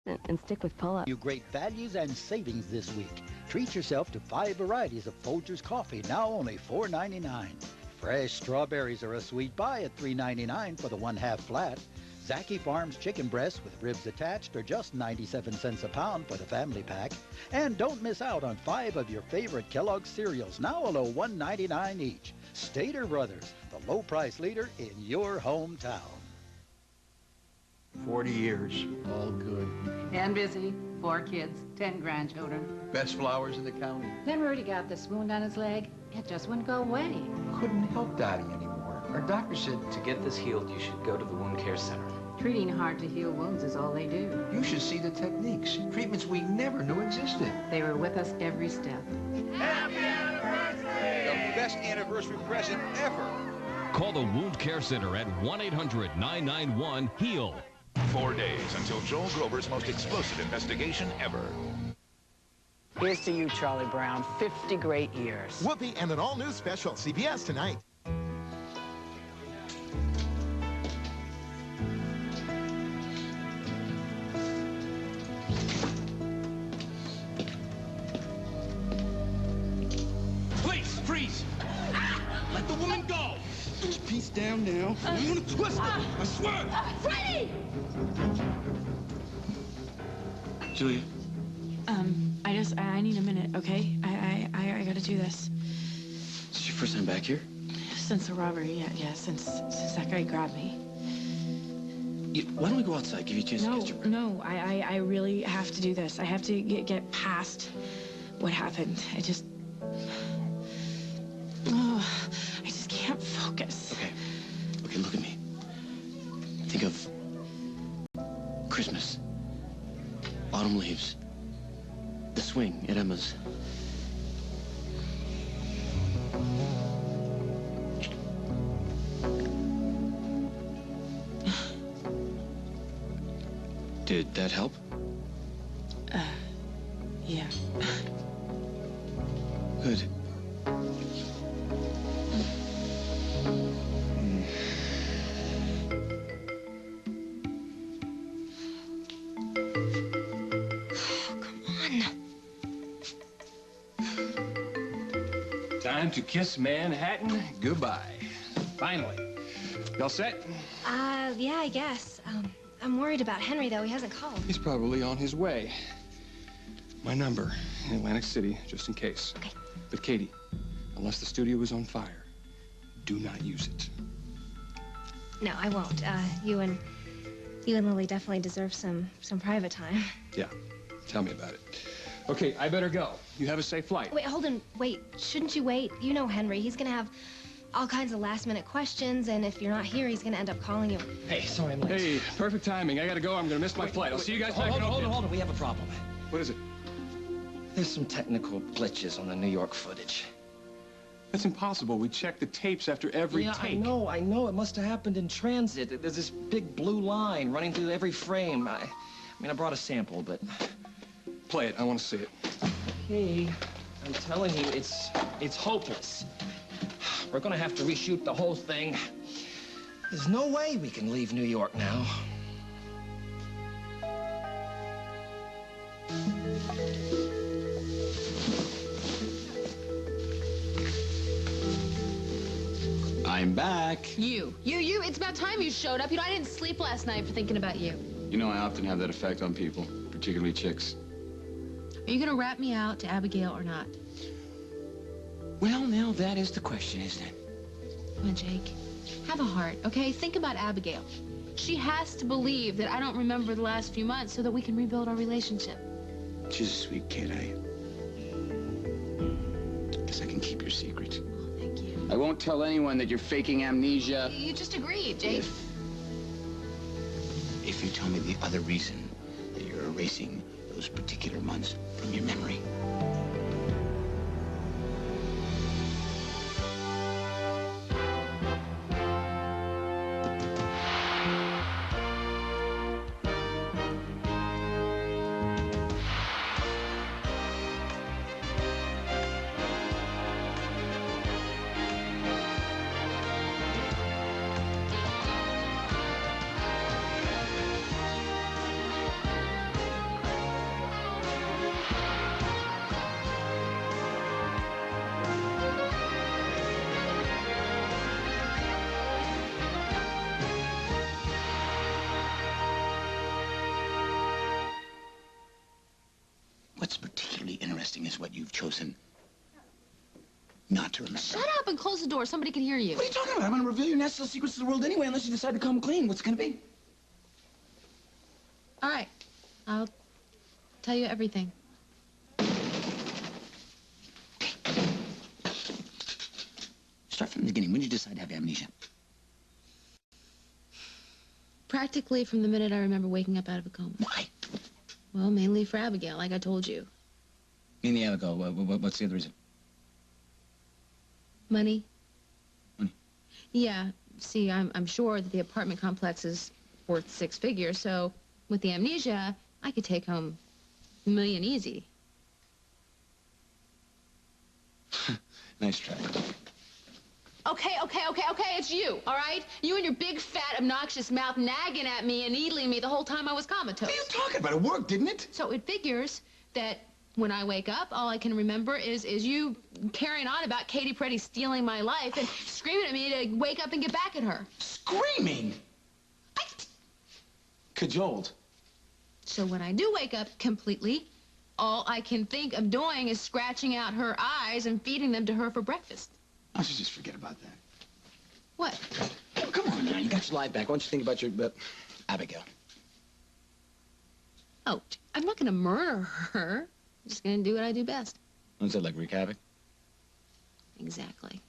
and stick with pull-ups. You great values and savings this week. Treat yourself to 5 varieties of Folgers coffee, now only $4.99. Fresh strawberries are a sweet buy at $3.99 for the 1/2 flat. Zaki Farms chicken breasts with ribs attached are just 97 cents a pound for the family pack. And don't miss out on 5 of your favorite Kellogg's cereals, now only $1.99 each. Stater Brothers, the low price leader in your hometown. 40 years, all good. And busy. 4 kids, 10 grandchildren. Best flowers in the county. Then Rudy got this wound on his leg. It just wouldn't go away. Couldn't help Daddy anymore. Our doctor said to get this healed, you should go to the wound care center. Treating hard-to-heal wounds is all they do. You should see the techniques, treatments we never knew existed. They were with us every step. Happy anniversary! The best anniversary present ever. Call the Wound Care Center at 1-800-991-HEAL. 4 days until Joel Grover's most explosive investigation ever. Here's to you, Charlie Brown. 50 great years. Whoopi and an all-new special, CBS tonight. Please, freeze! Let the woman go! Put your piece down now. I'm gonna twist her. I swear! Freddie! Julia. I need a minute, okay? I gotta do this. Is this your first time back here? Since the robbery, yeah, since that guy grabbed me. Why don't we go outside, give you a chance to catch your breath? No, I really have to do this. I have to get past what happened. I just can't focus. Okay, look at me. Think of Christmas, autumn leaves, the swing at Emma's. Did that help? Yeah. Good. Time to kiss Manhattan goodbye. Finally. Y'all set? Yeah, I guess. I'm worried about Henry, though. He hasn't called. He's probably on his way. My number in Atlantic City, just in case. Okay. But Katie, unless the studio is on fire, do not use it. No, I won't. You and Lily definitely deserve some private time. Yeah, tell me about it. Okay, I better go. You have a safe flight. Wait, hold on. Wait, shouldn't you wait? You know Henry. He's gonna have all kinds of last-minute questions, and if you're not here, he's gonna end up calling you. Hey, sorry I'm late. Hey, perfect timing. I gotta go. I'm gonna miss my flight. I'll see you guys back in Hold on. We have a problem. What is it? There's some technical glitches on the New York footage. That's impossible. We check the tapes after every take. I know. It must have happened in transit. There's this big blue line running through every frame. I brought a sample, but... Play it. I want to see it. Hey, I'm telling you, it's hopeless. We're gonna have to reshoot the whole thing. There's no way we can leave New York now. I'm back. You. It's about time you showed up. I didn't sleep last night for thinking about you. You know I often have that effect on people, particularly chicks. Are you gonna rat me out to Abigail or not? Well, now that is the question, isn't it? Come on, Jake. Have a heart, okay? Think about Abigail. She has to believe that I don't remember the last few months so that we can rebuild our relationship. She's a sweet kid. I guess I can keep your secret. Oh, thank you. I won't tell anyone that you're faking amnesia. You just agreed, Jake. If you tell me the other reason that you're erasing those particular months from your memory. What's particularly interesting is what you've chosen not to remember. Shut up and close the door. Somebody can hear you. What are you talking about? I'm going to reveal your national secrets to the world anyway, unless you decide to come clean. What's it going to be? All right. I'll tell you everything. Start from the beginning. When did you decide to have amnesia? Practically from the minute I remember waking up out of a coma. Why? Well, mainly for Abigail, like I told you. Mainly Abigail. What's the other reason? Money. Money? Yeah. See, I'm sure that the apartment complex is worth 6 figures, so with the amnesia, I could take home $1 million easy. Nice try. Okay, it's you, all right? You and your big, fat, obnoxious mouth nagging at me and needling me the whole time I was comatose. What are you talking about? It worked, didn't it? So it figures that when I wake up, all I can remember is you carrying on about Katie Preddy stealing my life and screaming at me to wake up and get back at her. Screaming? Cajoled. So when I do wake up completely, all I can think of doing is scratching out her eyes and feeding them to her for breakfast. Why don't you just forget about that? What? Oh, come on now. You got your life back. Why don't you think about your Abigail? Oh, I'm not going to murder her. I'm just going to do what I do best. What's that, like wreak havoc? Exactly.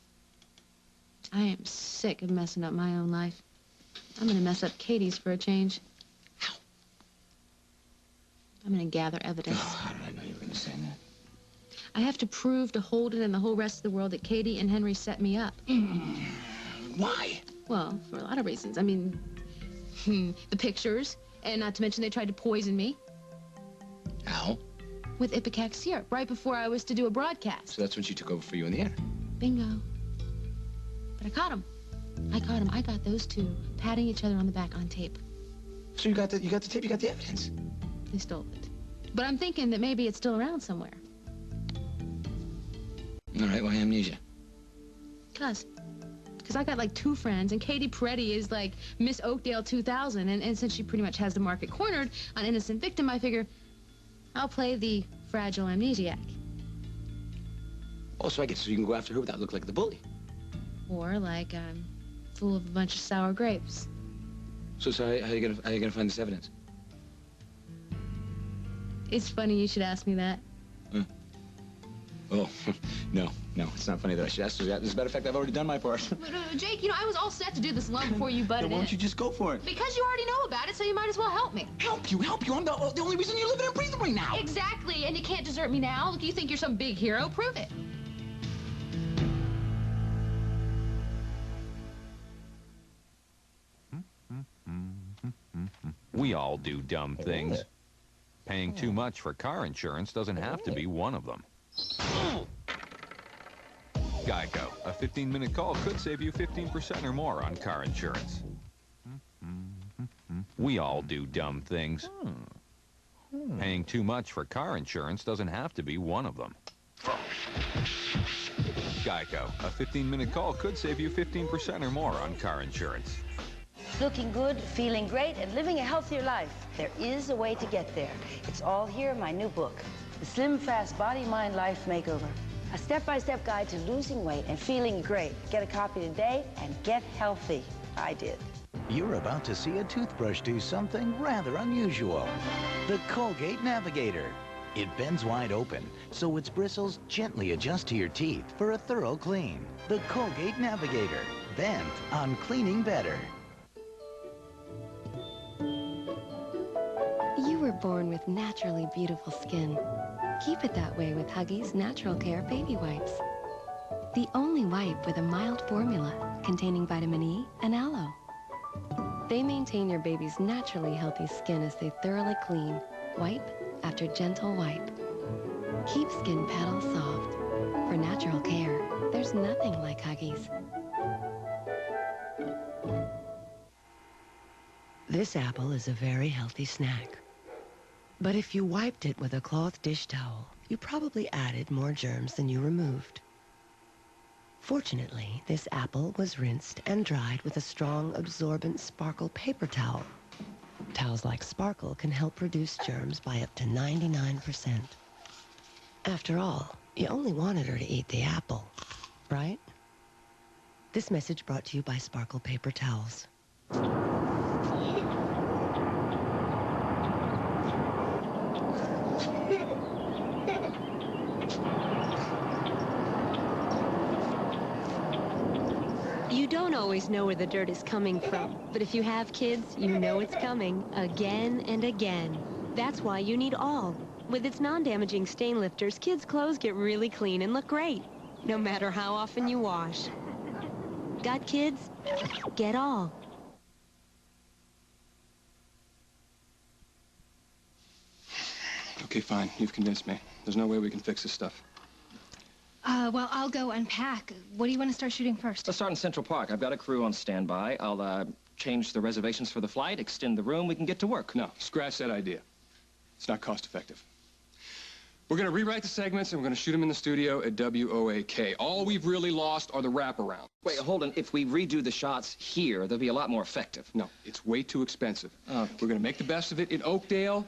I am sick of messing up my own life. I'm going to mess up Katie's for a change. How? I'm going to gather evidence. Oh, how did I know you were going to say that? I have to prove to Holden and the whole rest of the world that Katie and Henry set me up. Why? Well, for a lot of reasons. I mean, the pictures, and not to mention they tried to poison me. How? With ipecac syrup, right before I was to do a broadcast. So that's when she took over for you in the air. Bingo. But I caught him. I got those two patting each other on the back on tape. So you got the tape, you got the evidence. They stole it. But I'm thinking that maybe it's still around somewhere. All right, why amnesia? Because I got like 2 friends, and Katie Preddy is like Miss Oakdale 2000, and since she pretty much has the market cornered on innocent victim, I figure I'll play the fragile amnesiac. Oh, so I guess so you can go after her without looking like the bully. Or like I'm full of a bunch of sour grapes. So how are you gonna find this evidence? It's funny you should ask me that. Oh, no, it's not funny that I should ask you that. As a matter of fact, I've already done my part. But, Jake, you know, I was all set to do this long before you butted in. Then why don't you just go for it? Because you already know about it, so you might as well help me. Help you? I'm the only reason you're living and breathing right now. Exactly, and you can't desert me now. Look, you think you're some big hero? Prove it. We all do dumb things. Paying too much for car insurance doesn't have to be one of them. Geico. A 15-minute call could save you 15% or more on car insurance. We all do dumb things. Paying too much for car insurance doesn't have to be one of them. Geico. A 15-minute call could save you 15% or more on car insurance. Looking good, feeling great, and living a healthier life. There is a way to get there. It's all here in my new book, The Slim Fast Body, Mind, Life Makeover. A step-by-step guide to losing weight and feeling great. Get a copy today and get healthy. I did. You're about to see a toothbrush do something rather unusual. The Colgate Navigator. It bends wide open, so its bristles gently adjust to your teeth for a thorough clean. The Colgate Navigator. Bent on cleaning better. You were born with naturally beautiful skin. Keep it that way with Huggies Natural Care Baby Wipes. The only wipe with a mild formula containing vitamin E and aloe. They maintain your baby's naturally healthy skin as they thoroughly clean, wipe after gentle wipe. Keep skin petals soft. For natural care, there's nothing like Huggies. This apple is a very healthy snack. But if you wiped it with a cloth dish towel, you probably added more germs than you removed. Fortunately, this apple was rinsed and dried with a strong, absorbent Sparkle paper towel. Towels like Sparkle can help reduce germs by up to 99%. After all, you only wanted her to eat the apple, right? This message brought to you by Sparkle Paper Towels. You don't always know where the dirt is coming from, but if you have kids, you know it's coming again and again. That's why you need All. With its non-damaging stain lifters, kids' clothes get really clean and look great, no matter how often you wash. Got kids? Get All. Okay, fine. You've convinced me. There's no way we can fix this stuff. Well, I'll go unpack. What do you want to start shooting first? Let's start in Central Park. I've got a crew on standby. I'll, change the reservations for the flight, extend the room. We can get to work. No, scratch that idea. It's not cost effective. We're going to rewrite the segments, and we're going to shoot them in the studio at WOAK. All we've really lost are the wraparounds. Wait, hold on. If we redo the shots here, they'll be a lot more effective. No, it's way too expensive. We're going to make the best of it in Oakdale,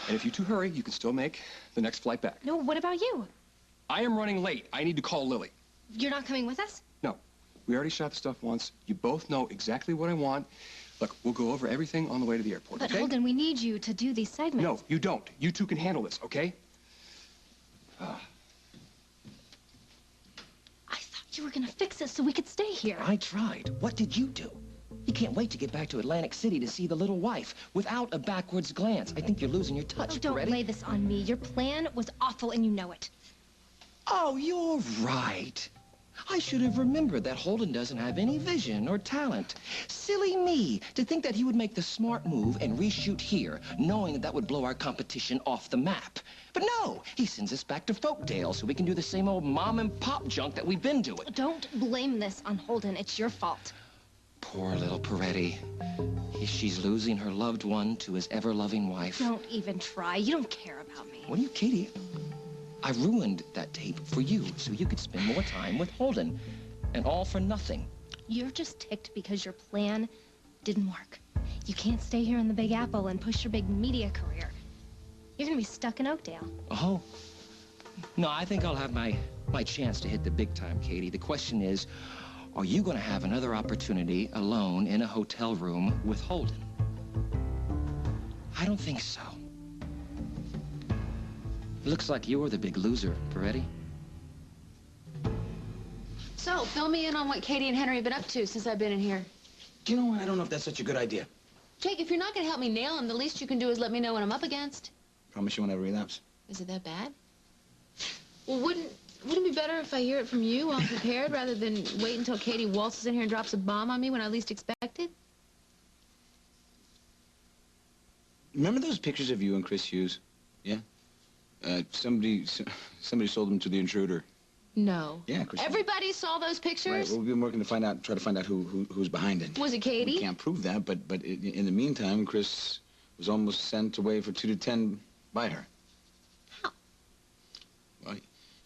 and if you two hurry, you can still make the next flight back. No, what about you? I am running late. I need to call Lily. You're not coming with us? No. We already shot the stuff once. You both know exactly what I want. Look, we'll go over everything on the way to the airport, But okay? Holden, we need you to do these segments. No, you don't. You two can handle this, okay? I thought you were gonna fix it so we could stay here. I tried. What did you do? You can't wait to get back to Atlantic City to see the little wife without a backwards glance. I think you're losing your touch, Oh, don't Peretti. lay this on me. Your plan was awful and you know it. Oh, you're right. I should have remembered that Holden doesn't have any vision or talent. Silly me to think that he would make the smart move and reshoot here, knowing that that would blow our competition off the map. But no, he sends us back to Folkdale so we can do the same old mom and pop junk that we've been doing. Don't blame this on Holden. It's your fault. Poor little Peretti. She's losing her loved one to his ever-loving wife. Don't even try. You don't care about me. What are you, Katie? I ruined that tape for you so you could spend more time with Holden. And all for nothing. You're just ticked because your plan didn't work. You can't stay here in the Big Apple and push your big media career. You're gonna be stuck in Oakdale. Oh. No, I think I'll have my chance to hit the big time, Katie. The question is, are you going to have another opportunity alone in a hotel room with Holden? I don't think so. It looks like you're the big loser, Peretti. So, fill me in on what Katie and Henry have been up to since I've been in here. You know what? I don't know if that's such a good idea. Jake, if you're not going to help me nail him, the least you can do is let me know what I'm up against. Promise you won't ever relapse. Is it that bad? Well, wouldn't it be better if I hear it from you while I'm prepared rather than wait until Katie waltzes in here and drops a bomb on me when I least expect it? Remember those pictures of you and Chris Hughes? Yeah? Somebody sold them to the intruder. No. Yeah, Chris. Everybody saw those pictures? Right. Well, we've been working to try to find out who's behind it. Was it Katie? We can't prove that, but in the meantime, Chris was almost sent away for 2 to 10 by her. How? Well,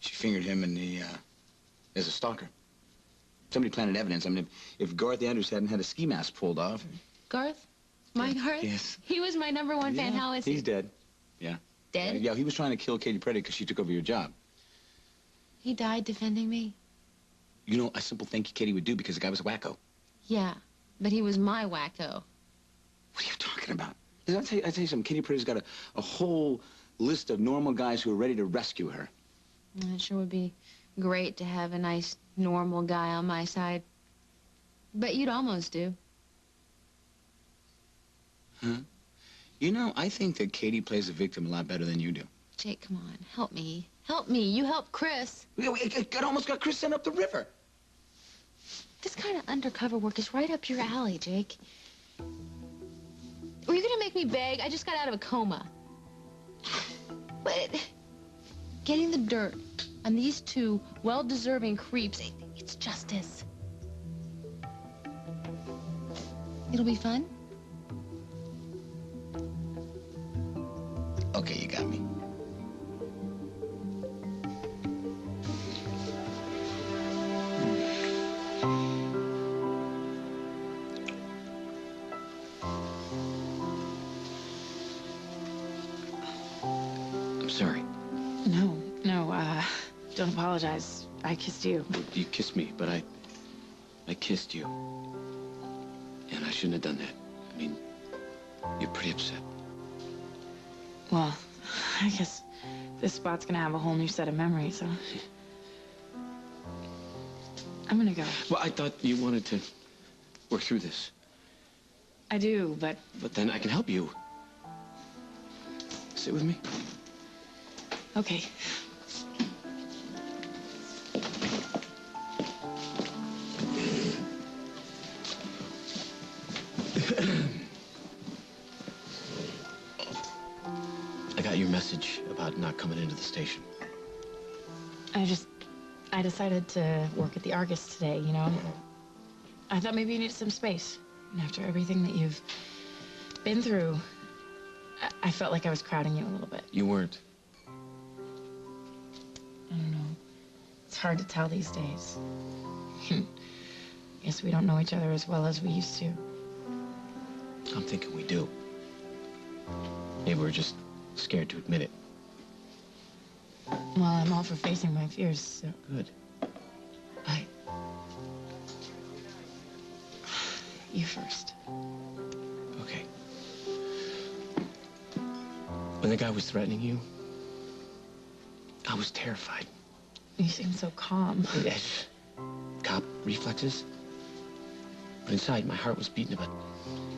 she fingered him as a stalker. Somebody planted evidence. I mean, if Garth Andrews hadn't had a ski mask pulled off. Garth? My Garth? Yes. He was my #1 fan. How is he? He's dead. Yeah. Dead? Yeah, he was trying to kill Katie Peretti because she took over your job. He died defending me? You know, a simple thing Katie would do because the guy was a wacko. Yeah, but he was my wacko. What are you talking about? I'll tell you something. Katie Peretti's got a whole list of normal guys who are ready to rescue her. It sure would be great to have a nice, normal guy on my side. But you'd almost do. Huh? You know, I think that Katie plays the victim a lot better than you do. Jake, come on. Help me. Help me. You help Chris. It almost got Chris sent up the river. This kind of undercover work is right up your alley, Jake. Were you gonna make me beg? I just got out of a coma. But getting the dirt on these two well-deserving creeps, it's justice. It'll be fun? Okay, you got me. I'm sorry. No, No, don't apologize. I kissed you. You kissed me, but I kissed you. And I shouldn't have done that. I mean, you're pretty upset. Well, I guess this spot's gonna have a whole new set of memories, so... I'm gonna go. Well, I thought you wanted to work through this. I do, but... But then I can help you. Sit with me. Okay. I got your message about not coming into the station. I decided to work at the Argus today, you know? I thought maybe you needed some space. And after everything that you've been through, I felt like I was crowding you a little bit. You weren't. I don't know. It's hard to tell these days. Guess we don't know each other as well as we used to. I'm thinking we do. Maybe we're just scared to admit it. Well, I'm all for facing my fears, so... Good. You first. Okay. When the guy was threatening you, I was terrified. You seem so calm. Yes. Cop reflexes. But inside, my heart was beating about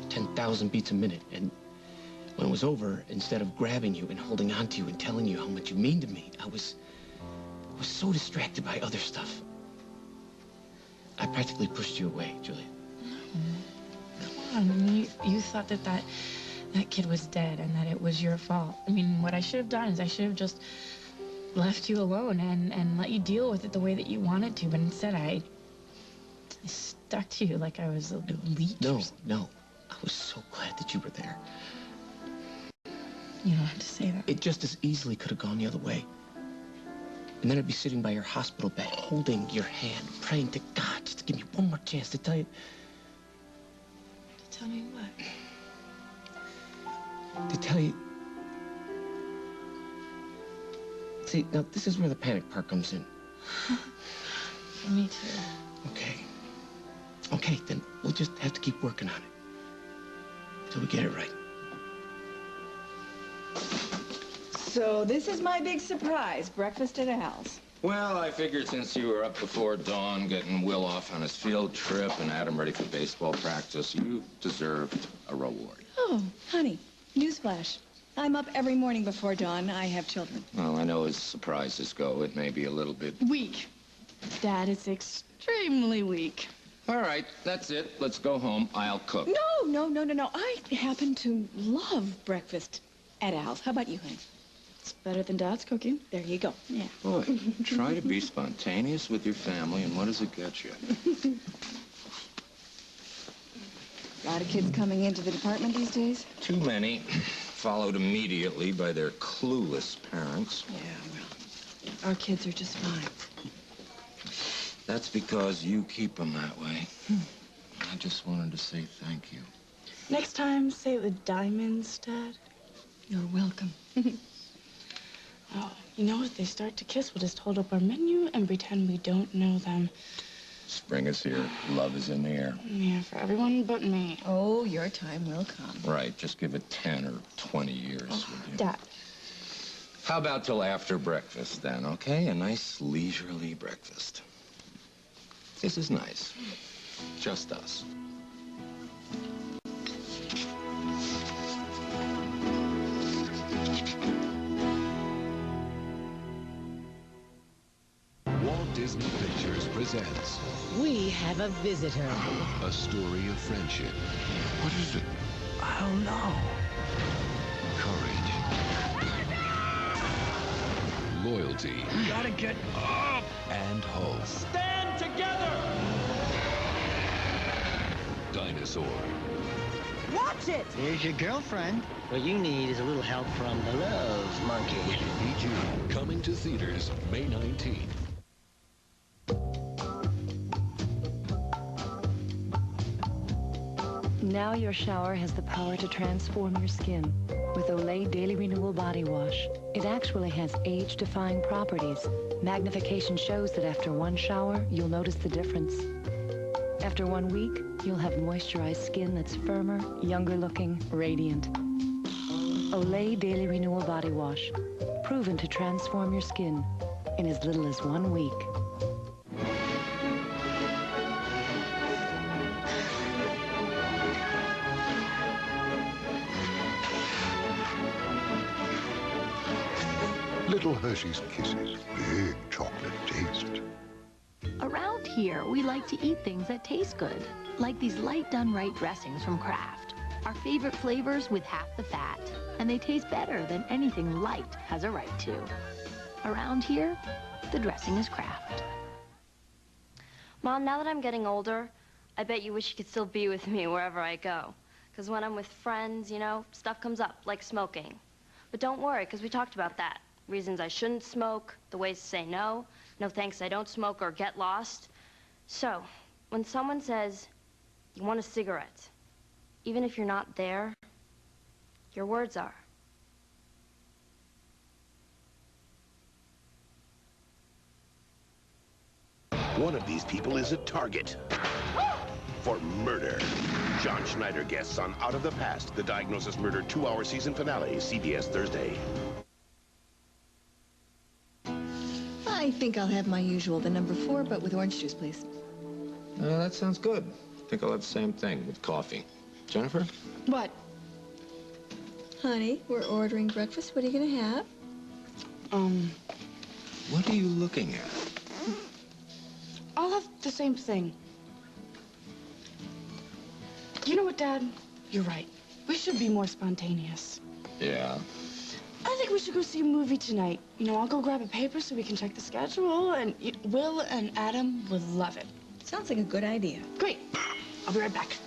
10,000 beats a minute. And when it was over, instead of grabbing you and holding on to you and telling you how much you mean to me, I was so distracted by other stuff. I practically pushed you away, Julia. Come on, I mean, you thought that kid was dead and that it was your fault. I mean, what I should have done is I should have just left you alone and let you deal with it the way that you wanted to, but instead I stuck to you like I was a leech. No. I was so glad that you were there. You don't have to say that. It just as easily could have gone the other way. And then I'd be sitting by your hospital bed, holding your hand, praying to God just to give me one more chance to tell you... Tell me what? To tell you... See, now, this is where the panic part comes in. Me too. Okay, then we'll just have to keep working on it. Till we get it right. So this is my big surprise, breakfast at Al's. Well, I figured since you were up before dawn getting Will off on his field trip and Adam ready for baseball practice, you deserved a reward. Oh, honey, newsflash. I'm up every morning before dawn. I have children. Well, I know as surprises go, it may be a little bit... Weak. Dad, it's extremely weak. All right, that's it. Let's go home. I'll cook. No. I happen to love breakfast at Al's. How about you, honey? It's better than Dad's cooking. There you go. Yeah. Boy, try to be spontaneous with your family, and what does it get you? A lot of kids coming into the department these days. Too many, followed immediately by their clueless parents. Yeah, well, our kids are just fine. That's because you keep them that way. I just wanted to say thank you. Next time, say it with diamonds, Dad. You're welcome. Oh, you know, if they start to kiss, we'll just hold up our menu and pretend we don't know them. Spring is here. Love is in the air. Yeah, for everyone but me. Oh, your time will come. Right. Just give it 10 or 20 years, would you? Dad. How about till after breakfast, then, okay? A nice leisurely breakfast. This is nice. Just us. Walt Disney Pictures presents... We have a visitor. A story of friendship. What is it? I don't know. Courage. Loyalty. We gotta get up. And hope. Stand together. Dinosaur. Watch it. Here's your girlfriend. What you need is a little help from the love monkey. Need you. Coming to theaters May 19th. Now your shower has the power to transform your skin with Olay Daily Renewal Body Wash. It actually has age-defying properties. Magnification shows that after one shower, you'll notice the difference. After 1 week, you'll have moisturized skin that's firmer, younger looking, radiant. Olay Daily Renewal Body Wash. Proven to transform your skin in as little as 1 week. Little Hershey's Kisses, big chocolate taste. Around here, we like to eat things that taste good, like these light done right dressings from Kraft. Our favorite flavors with half the fat, and they taste better than anything light has a right to. Around here, the dressing is Kraft. Mom, now that I'm getting older, I bet you wish you could still be with me wherever I go. Because when I'm with friends, you know, stuff comes up, like smoking. But don't worry, because we talked about that. Reasons I shouldn't smoke, the ways to say no, no thanks I don't smoke or get lost. So, when someone says, you want a cigarette, even if you're not there, your words are. One of these people is a target for murder. John Schneider guests on Out of the Past, the Diagnosis Murder 2-hour season finale, CBS Thursday. I think I'll have my usual, the number 4, but with orange juice, please. That sounds good. I think I'll have the same thing with coffee. Jennifer? What? Honey, we're ordering breakfast. What are you gonna have? What are you looking at? I'll have the same thing. You know what, Dad? You're right. We should be more spontaneous. Yeah. I think we should go see a movie tonight. You know, I'll go grab a paper so we can check the schedule, and Will and Adam would love it. Sounds like a good idea. Great. I'll be right back.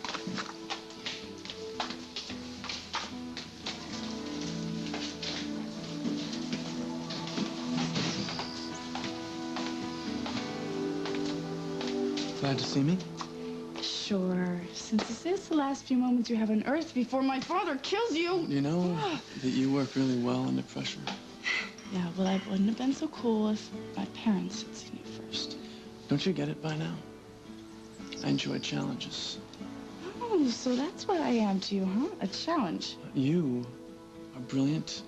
Glad to see me? Sure. Since this is the last few moments you have on Earth before my father kills you. You know that you work really well under pressure. Yeah, well, I wouldn't have been so cool if my parents had seen you first. Don't you get it by now? I enjoy challenges. Oh, so that's what I am to you, huh? A challenge. You are brilliant,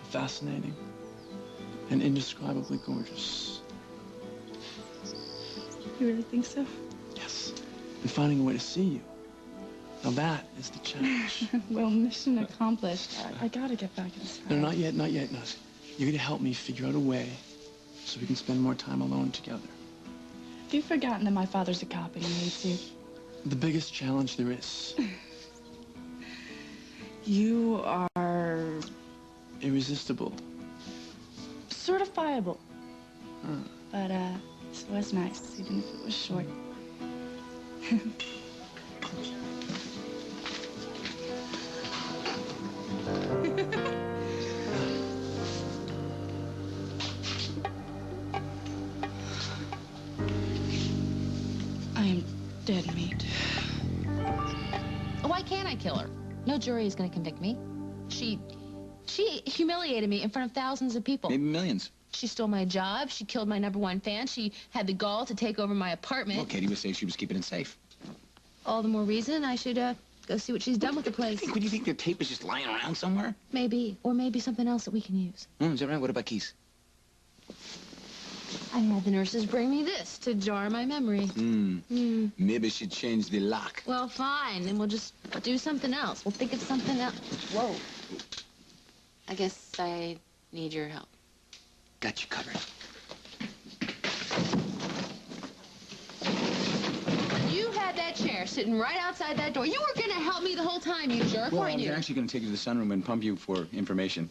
fascinating, and indescribably gorgeous. You really think so? Yes. And finding a way to see you. Now that is the challenge. Well, mission accomplished. I gotta get back inside. No, not yet, not yet, no. You're gonna help me figure out a way so we can spend more time alone together. Have you forgotten that my father's a cop and he hates you? The biggest challenge there is. You are... irresistible. certifiable. But, so was nice, even if it was short. I am dead meat. Why can't I kill her? No jury is going to convict me. She humiliated me in front of thousands of people. Maybe millions. She stole my job. She killed my #1 fan. She had the gall to take over my apartment. Well, Katie was saying she was keeping it safe. All the more reason I should go see what she's done with the place. Would you think their tape is just lying around somewhere? Maybe. Or maybe something else that we can use. Is that right? What about keys? I had the nurses bring me this to jar my memory. Maybe she'd change the lock. Well, fine. Then we'll just do something else. We'll think of something else. Whoa. I guess I need your help. Got you covered. You had that chair sitting right outside that door. You were going to help me the whole time, you jerk, Well, I weren't was you? actually going to take you to the sunroom and pump you for information.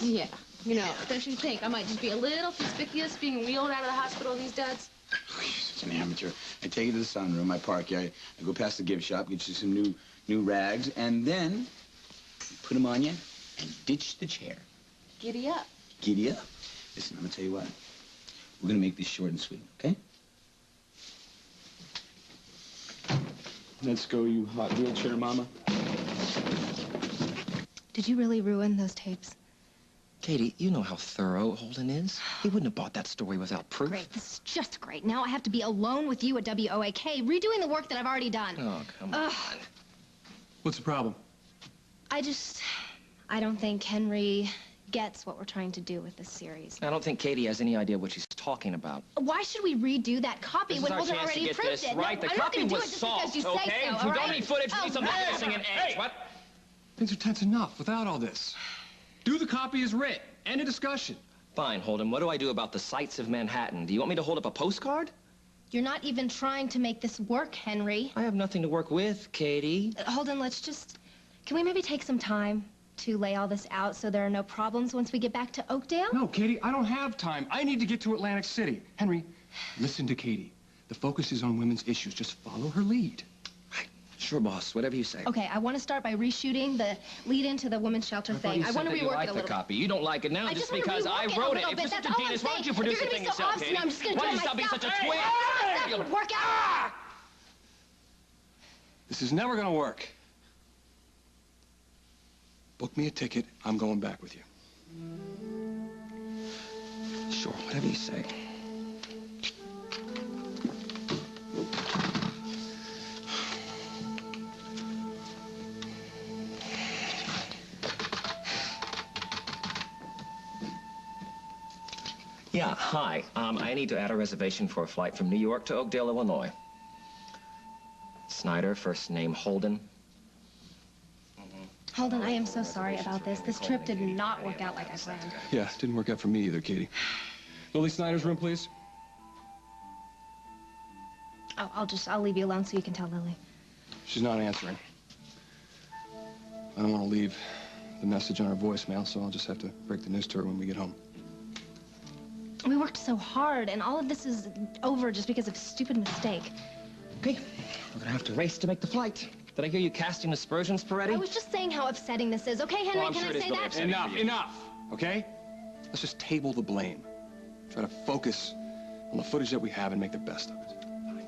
Yeah. You know, don't you think I might just be a little conspicuous being wheeled out of the hospital with these duds? You're such an amateur. I take you to the sunroom, I park you, I go past the gift shop, get you some new rags, and then put them on you and ditch the chair. Giddy up. Giddy up. Listen, I'm going to tell you what. We're going to make this short and sweet, okay? Let's go, you hot wheelchair mama. Did you really ruin those tapes? Katie, you know how thorough Holden is. He wouldn't have bought that story without proof. Great, this is just great. Now I have to be alone with you at WOAK, redoing the work that I've already done. Oh, come on. What's the problem? I don't think Henry gets what we're trying to do with this series. I don't think Katie has any idea what she's talking about. Why should we redo that copy This when is our Holden chance to already get approved this it? right. No, The I'm not copy gonna do was it just because solved, you say okay? so, If all we don't right? need footage, we need some whatever. missing an edge. What? Things are tense enough without all this. Do the copy as writ. End of discussion. Fine, Holden. What do I do about the sights of Manhattan? Do you want me to hold up a postcard? You're not even trying to make this work, Henry. I have nothing to work with, Katie. Holden, can we maybe take some time to lay all this out so there are no problems once we get back to Oakdale? No, Katie, I don't have time. I need to get to Atlantic City. Henry, listen to Katie. The focus is on women's issues. Just follow her lead. Sure, boss. Whatever you say. Okay, I want to start by reshooting the lead into the women's shelter thing. I want to rework it a like little. the copy. You don't like it now just because I wrote it. If you're such a genius, why don't you produce the thing yourself, Katie? I'm just going to Why do don't it you stop being myself. such a twit? It would work out. This is never gonna work. Book me a ticket. I'm going back with you. Sure, whatever you say. Yeah, hi. I need to add a reservation for a flight from New York to Oakdale, Illinois. Snyder, first name Holden. Holden, I am so sorry about this. This trip did not work out like I planned. Yeah, didn't work out for me either, Katie. Lily Snyder's room, please. Oh, I'll leave you alone so you can tell Lily. She's not answering. I don't want to leave the message on her voicemail, so I'll just have to break the news to her when we get home. We worked so hard, and all of this is over just because of a stupid mistake. Okay, we're gonna have to race to make the flight. Did I hear you casting aspersions, Peretti? I was just saying how upsetting this is. Okay, Henry, Well, I'm can sure I it is say really that? upsetting. Enough, okay? Let's just table the blame. Try to focus on the footage that we have and make the best of it. Fine.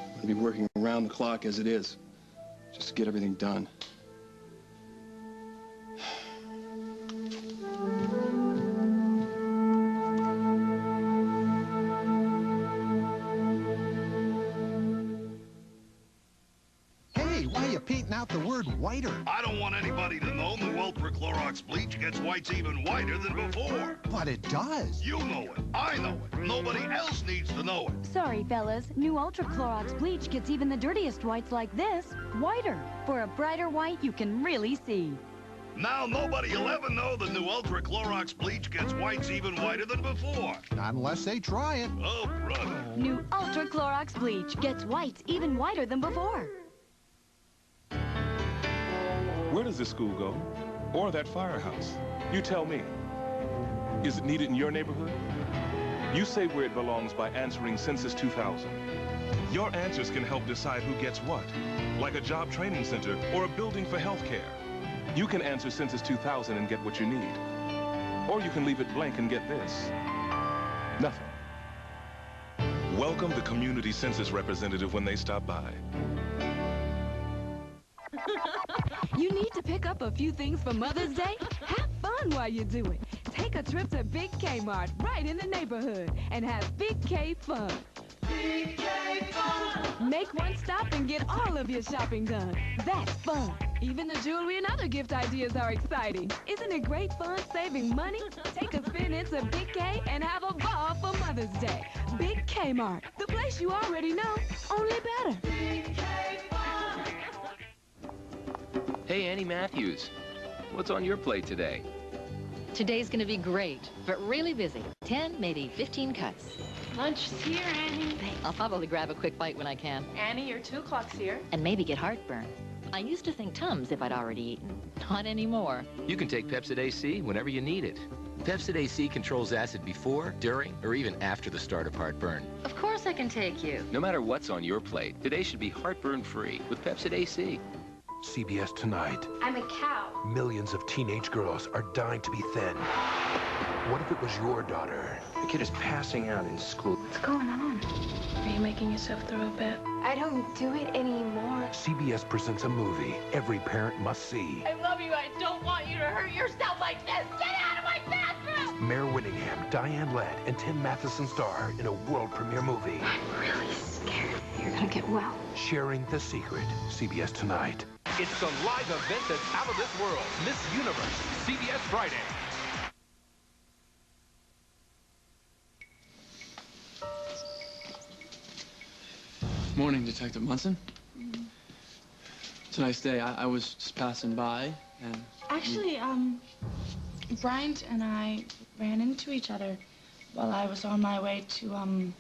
I'm gonna be working around the clock as it is, just to get everything done. Painting out the word whiter. I don't want anybody to know New Ultra Clorox bleach gets whites even whiter than before. But it does. You know it. I know it. Nobody else needs to know it. Sorry, fellas. New Ultra Clorox bleach gets even the dirtiest whites like this whiter. For a brighter white you can really see. Now nobody will ever know the New Ultra Clorox bleach gets whites even whiter than before. Not unless they try it. Oh, brother. New Ultra Clorox bleach gets whites even whiter than before. Where does this school go? Or that firehouse? You tell me. Is it needed in your neighborhood? You say where it belongs by answering Census 2000. Your answers can help decide who gets what, like a job training center or a building for health care. You can answer Census 2000 and get what you need. Or you can leave it blank and get this. Nothing. Welcome the community census representative when they stop by. You need to pick up a few things for Mother's Day? Have fun while you do it. Take a trip to Big Kmart right in the neighborhood and have Big K fun. Big K fun! Make one stop and get all of your shopping done. That's fun. Even the jewelry and other gift ideas are exciting. Isn't it great fun saving money? Take a spin into Big K and have a ball for Mother's Day. Big Kmart, the place you already know, only better. Big K fun! Hey, Annie Matthews. What's on your plate today? Today's gonna be great, but really busy. 10, maybe 15 cuts. Lunch is here, Annie. I'll probably grab a quick bite when I can. Annie, your 2 o'clock's here. And maybe get heartburn. I used to think Tums if I'd already eaten. Not anymore. You can take Pepsid AC whenever you need it. Pepsid AC controls acid before, during, or even after the start of heartburn. Of course I can take you. No matter what's on your plate, today should be heartburn-free with Pepsid AC. CBS Tonight. I'm a cow. Millions of teenage girls are dying to be thin. What if it was your daughter? The kid is passing out in school. What's going on? Are you making yourself throw a bit? I don't do it anymore. CBS presents a movie every parent must see. I love you. I don't want you to hurt yourself like this. Get out of my bathroom! Mayor Winningham, Diane Ladd, and Tim Matheson star in a world premiere movie. I'm really scared. You're gonna get well. Sharing the Secret. CBS tonight. It's a live event that's out of this world. Miss Universe, CBS Friday. Morning, Detective Munson. It's a nice day. I was just passing by, and... Actually, Bryant and I ran into each other while I was on my way to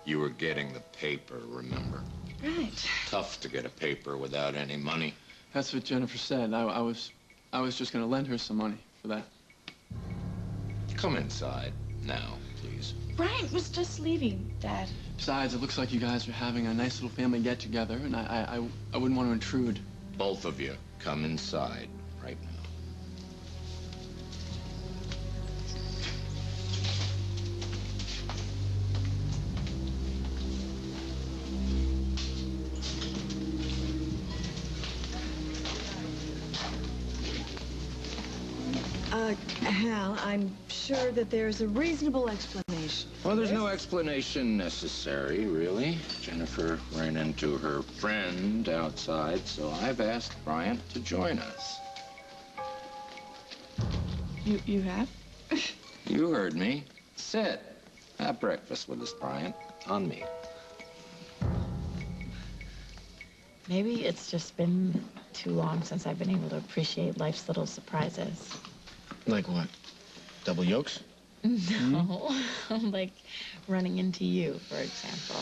You were getting the paper, remember? Right. Tough to get a paper without any money. That's what Jennifer said. I was just gonna lend her some money for that. Come inside now, please. Bryant was just leaving, Dad. Besides, it looks like you guys are having a nice little family get-together, and I wouldn't want to intrude. Both of you, come inside right now. Hal, I'm sure that there's a reasonable explanation. Well, there's no explanation necessary, really. Jennifer ran into her friend outside, so I've asked Bryant to join us. You have? You heard me. Sit. Have breakfast with us, Bryant. On me. Maybe it's just been too long since I've been able to appreciate life's little surprises. Like what? Double yolks? No, like running into you, for example.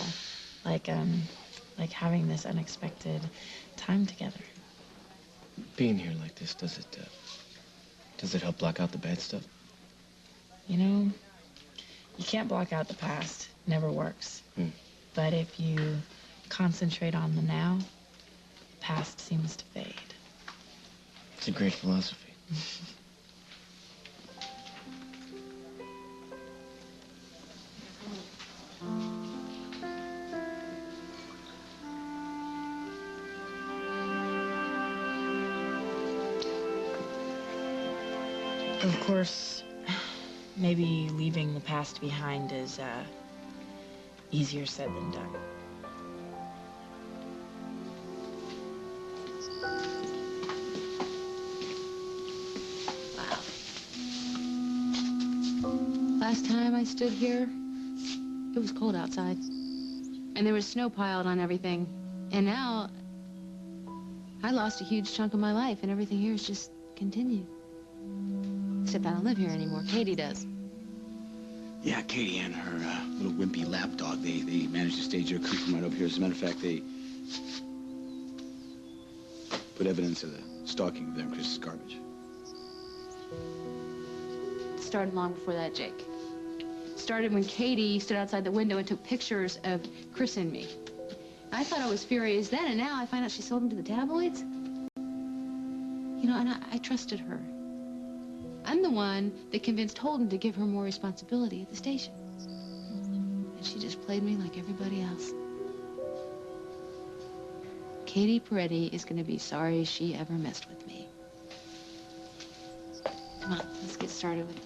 Like having this unexpected time together. Being here like this, does it help block out the bad stuff? You know, you can't block out the past. Never works. But if you concentrate on the now, the past seems to fade. It's a great philosophy. Of course, maybe leaving the past behind is easier said than done. Wow. Last time I stood here, it was cold outside. And there was snow piled on everything. And now, I lost a huge chunk of my life, and everything here has just continued. Except I don't live here anymore. Katie does. Yeah, Katie and her little wimpy lapdog, they managed to stage their coup from right over here. As a matter of fact, they put evidence of the stalking of them Chris's garbage. It started long before that, Jake. It started when Katie stood outside the window and took pictures of Chris and me. I thought I was furious then, and now I find out she sold them to the tabloids. You know, and I trusted her. I'm the one that convinced Holden to give her more responsibility at the station. And she just played me like everybody else. Katie Peretti is going to be sorry she ever messed with me. Come on, let's get started with it.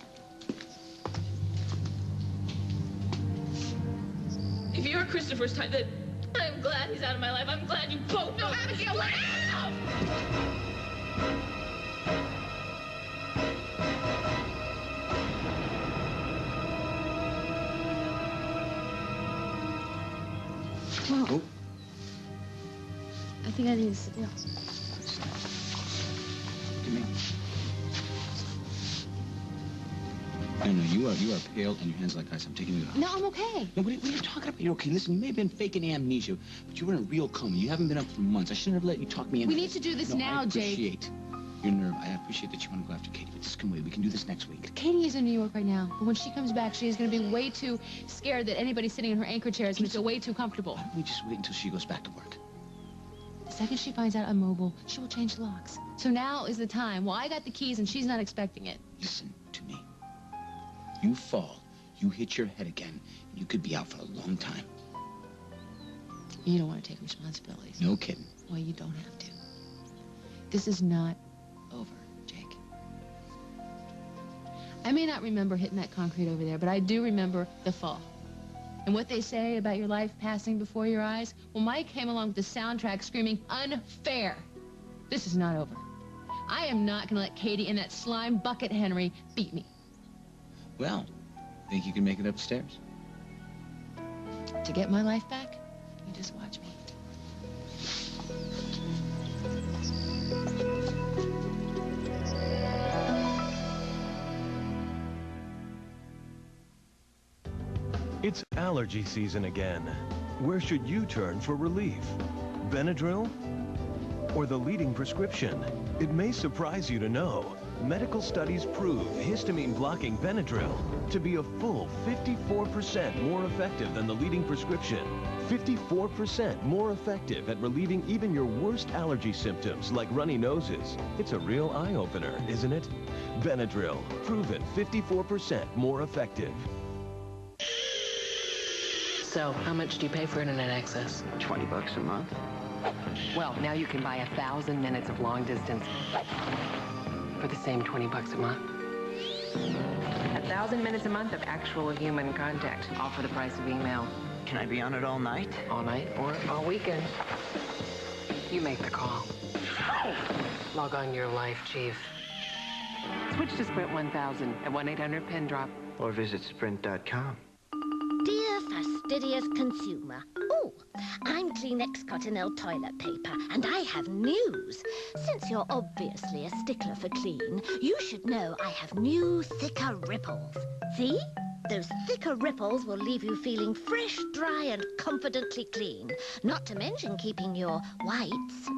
If you're Christopher's type, then I'm glad he's out of my life. I'm glad you both know how to get away. Whoa. I think I need to sit down. Give me. No, you are pale and your hands like ice. I'm taking you out. No, I'm okay. No, what are you talking about? You're okay. Listen, you may have been faking amnesia, but you were in a real coma. You haven't been up for months. I shouldn't have let you talk me into We need to do this now, Jake. Your nerve. I appreciate that you want to go after Katie, but just come away. We can do this next week. Katie is in New York right now, but when she comes back, she is going to be way too scared that anybody sitting in her anchor chair is going to feel way too comfortable. Why don't we just wait until she goes back to work? second she finds out I'm mobile, she will change the locks. So now is the time. Well, I got the keys and she's not expecting it. Listen to me. You fall, you hit your head again, and you could be out for a long time. You don't want to take responsibilities. No kidding. Well, you don't have to. This is not over, Jake. I may not remember hitting that concrete over there, but I do remember the fall. And what they say about your life passing before your eyes, well, Mike came along with the soundtrack screaming, unfair. This is not over. I am not going to let Katie and that slime bucket Henry beat me. Well, think you can make it upstairs? To get my life back, you just watch me. It's allergy season again. Where should you turn for relief? Benadryl? Or the leading prescription? It may surprise you to know, medical studies prove histamine-blocking Benadryl to be a full 54% more effective than the leading prescription. 54% more effective at relieving even your worst allergy symptoms like runny noses. It's a real eye-opener, isn't it? Benadryl, proven 54% more effective. So, how much do you pay for internet access? $20 a month. Well, now you can buy 1,000 minutes of long distance for the same $20 a month. 1,000 minutes a month of actual human contact, all for the price of email. Can I be on it all night? All night or all weekend. You make the call. Log on your life, Chief. Switch to Sprint 1000 at 1-800-PIN-DROP. Or visit Sprint.com. Dear fastidious consumer. Oh, I'm Kleenex Cottonelle toilet paper, and I have news. Since you're obviously a stickler for clean, you should know I have new, thicker ripples. See? Those thicker ripples will leave you feeling fresh, dry, and confidently clean. Not to mention keeping your whites